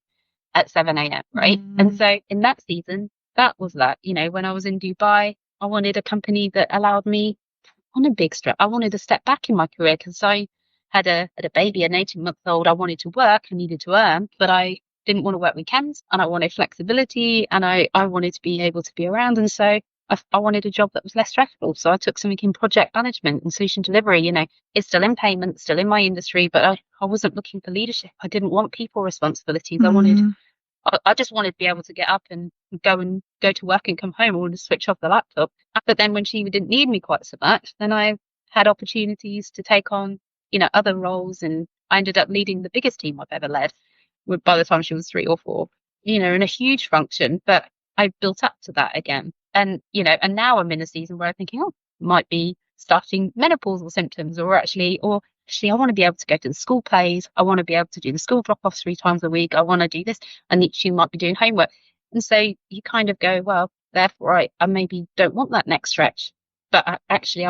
Speaker 3: at 7 a.m. right? And so in that season, that was that. When I was in Dubai, I wanted a company that allowed me on a big step. I wanted to step back in my career because I had a baby, an 18-month-old. I wanted to work, I needed to earn, but I didn't want to work weekends, and I wanted flexibility, and I wanted to be able to be around. And so I wanted a job that was less stressful. So I took something in project management and solution delivery. It's still in payments, still in my industry, but I wasn't looking for leadership. I didn't want people responsibilities. I just wanted to be able to get up and go to work and come home. I wanted to switch off the laptop. But then when she didn't need me quite so much, then I had opportunities to take on, other roles. And I ended up leading the biggest team I've ever led by the time she was 3 or 4, in a huge function. But I built up to that again. And, and now I'm in a season where I'm thinking, might be starting menopausal symptoms, or actually, I want to be able to go to the school plays. I want to be able to do the school drop-offs 3 times a week. I want to do this. And each you might be doing homework. And so you kind of go, well, therefore, I maybe don't want that next stretch. But I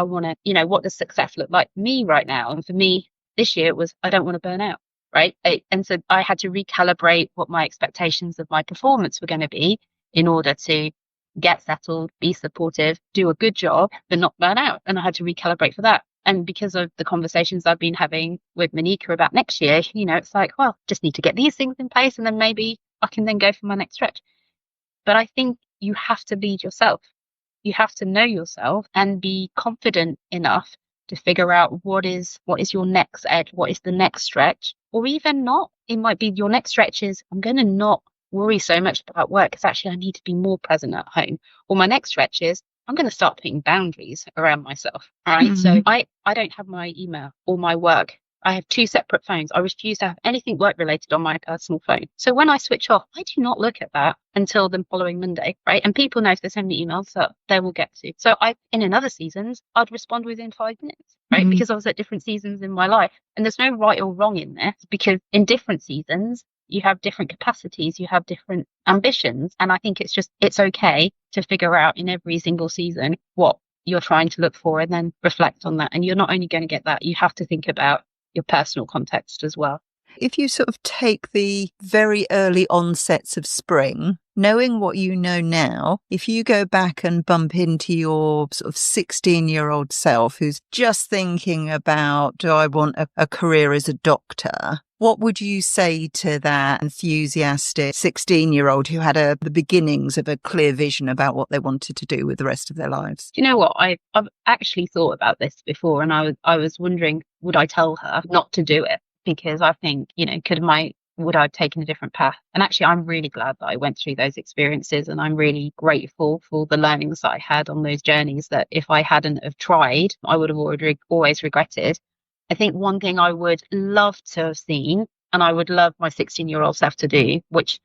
Speaker 3: want to, what does success look like for me right now? And for me, this year, it was, I don't want to burn out, right? And so I had to recalibrate what my expectations of my performance were going to be in order to get settled, be supportive, do a good job, but not burn out. And I had to recalibrate for that. And because of the conversations I've been having with Monica about next year, it's like, well, just need to get these things in place, and then maybe I can then go for my next stretch. But I think you have to lead yourself. You have to know yourself and be confident enough to figure out what is your next edge, what is the next stretch, or even not. It might be your next stretch is I'm going to not worry so much about work because actually I need to be more present at home. Or my next stretch is I'm going to start putting boundaries around myself. All right. So I don't have my email or my work. I have 2 separate phones. I refuse to have anything work related on my personal phone. So when I switch off, I do not look at that until the following Monday, right? And people know if they send me emails that they will get to. So in other seasons, I'd respond within 5 minutes, right? Because I was at different seasons in my life. And there's no right or wrong in this, because in different seasons, you have different capacities, you have different ambitions. And I think it's okay to figure out in every single season what you're trying to look for and then reflect on that. And you're not only going to get that, you have to think about your personal context as well.
Speaker 2: If you sort of take the very early onsets of spring, knowing what you know now, if you go back and bump into your sort of 16-year-old self who's just thinking about, do I want a career as a doctor? What would you say to that enthusiastic 16-year-old who had the beginnings of a clear vision about what they wanted to do with the rest of their lives?
Speaker 3: Do you know what? I've actually thought about this before, and I was wondering, would I tell her not to do it? Because I think, would I have taken a different path? And actually, I'm really glad that I went through those experiences, and I'm really grateful for the learnings that I had on those journeys that if I hadn't have tried, I would have always regretted. I think one thing I would love to have seen, and I would love my 16-year-old self to do, which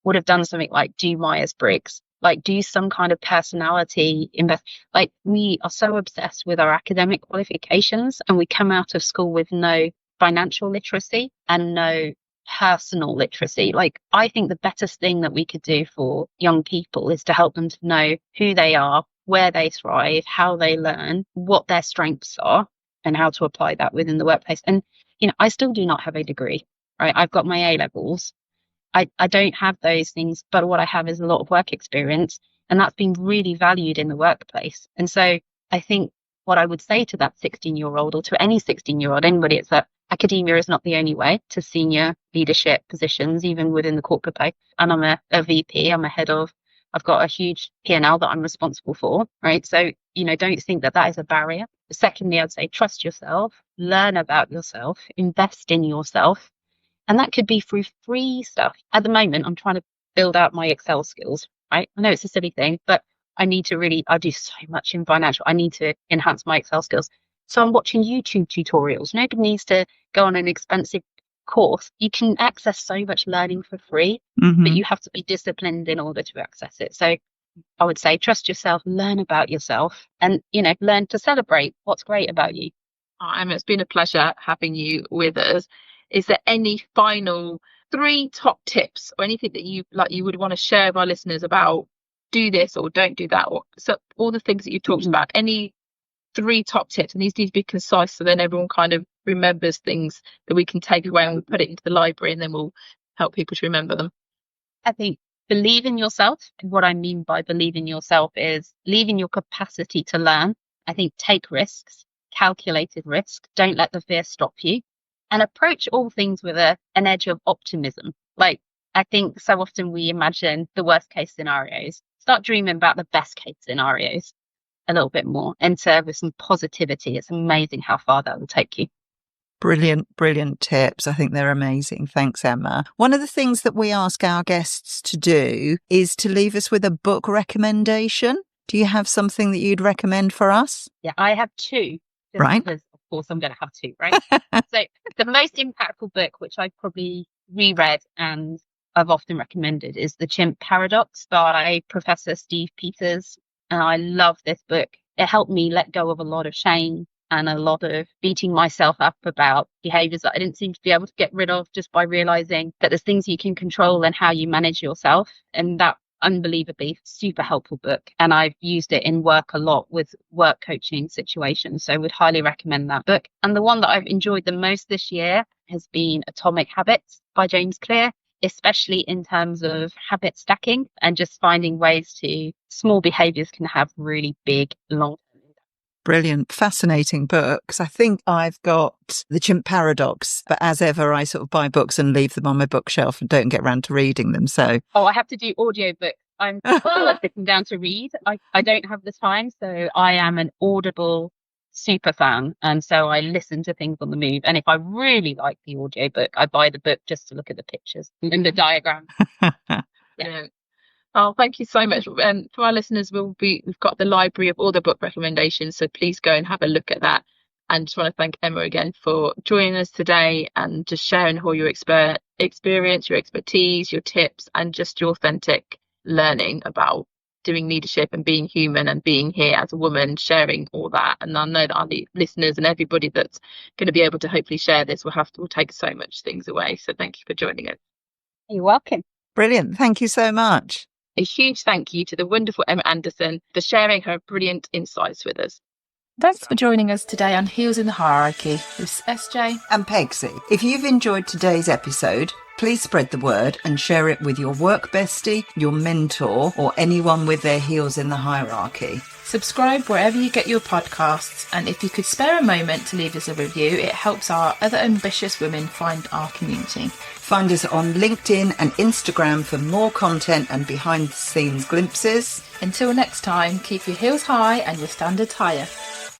Speaker 3: would have done something like do Myers-Briggs, like do some kind of personality invest. Like, we are so obsessed with our academic qualifications, and we come out of school with no financial literacy and no personal literacy. Like, I think the best thing that we could do for young people is to help them to know who they are, where they thrive, how they learn, what their strengths are, and how to apply that within the workplace. And, I still do not have a degree, right? I've got my A levels. I don't have those things, but what I have is a lot of work experience, and that's been really valued in the workplace. And so I think what I would say to that 16-year-old, or to any 16-year-old, anybody, is that academia is not the only way to senior leadership positions, even within the corporate place. And I'm a VP, I've got a huge P&L that I'm responsible for, right? So, don't think that is a barrier. Secondly, I'd say trust yourself, learn about yourself, invest in yourself. And that could be through free stuff. At the moment, I'm trying to build out my Excel skills, right? I know it's a silly thing, but I do so much in financial. I need to enhance my Excel skills. So I'm watching YouTube tutorials. Nobody needs to go on an expensive course. You can access so much learning for free, but you have to be disciplined in order to access it. So I would say trust yourself, learn about yourself, and, learn to celebrate what's great about you.
Speaker 4: Emma, it's been a pleasure having you with us. Is there any final 3 top tips or anything that you would want to share with our listeners about do this or don't do that, or so all the things that you talked about? Any 3 top tips, and these need to be concise so then everyone kind of remembers things that we can take away and we put it into the library, and then we'll help people to remember them.
Speaker 3: I think believe in yourself. And what I mean by believe in yourself is believe in your capacity to learn. I think take risks, calculated risk. Don't let the fear stop you. And approach all things with an edge of optimism. Like, I think so often we imagine the worst case scenarios. Start dreaming about the best case scenarios a little bit more. Enter with some positivity. It's amazing how far that will take you.
Speaker 2: Brilliant tips. I think they're amazing. Thanks, Emma. One of the things that we ask our guests to do is to leave us with a book recommendation. Do you have something that you'd recommend for us?
Speaker 3: Yeah, I have 2.
Speaker 2: Right.
Speaker 3: Because, of course, I'm going to have 2, right? So the most impactful book, which I've probably reread and I've often recommended, is The Chimp Paradox by Professor Steve Peters. And I love this book. It helped me let go of a lot of shame and a lot of beating myself up about behaviors that I didn't seem to be able to get rid of, just by realizing that there's things you can control and how you manage yourself. And that unbelievably super helpful book. And I've used it in work a lot with work coaching situations. So I would highly recommend that book. And the one that I've enjoyed the most this year has been Atomic Habits by James Clear, especially in terms of habit stacking and just finding ways to small behaviors can have really big, long.
Speaker 2: Brilliant, fascinating books. I think I've got The Chimp Paradox, but as ever, I sort of buy books and leave them on my bookshelf and don't get around to reading them. So,
Speaker 3: I have to do audiobooks. I'm still sitting down to read. I don't have the time, so I am an Audible super fan, and so I listen to things on the move. And if I really like the audiobook, I buy the book just to look at the pictures and the diagrams.
Speaker 4: Yeah. Oh, thank you so much. And for our listeners, we've got the library of all the book recommendations, so please go and have a look at that. And just want to thank Emma again for joining us today and just sharing all your experience, your expertise, your tips, and just your authentic learning about doing leadership and being human and being here as a woman, sharing all that. And I know that our listeners and everybody that's going to be able to hopefully share this will take so much things away. So thank you for joining us.
Speaker 3: You're welcome.
Speaker 2: Brilliant. Thank you so much.
Speaker 4: A huge thank you to the wonderful Emma Anderson for sharing her brilliant insights with us.
Speaker 1: Thanks for joining us today on Heels in the Hierarchy with SJ
Speaker 2: and Pegsy. If you've enjoyed today's episode, please spread the word and share it with your work bestie, your mentor, or anyone with their heels in the hierarchy.
Speaker 1: Subscribe wherever you get your podcasts, and if you could spare a moment to leave us a review, it helps our other ambitious women find our community.
Speaker 2: Find us on LinkedIn and Instagram for more content and behind-the-scenes glimpses.
Speaker 1: Until next time, keep your heels high and your standards higher.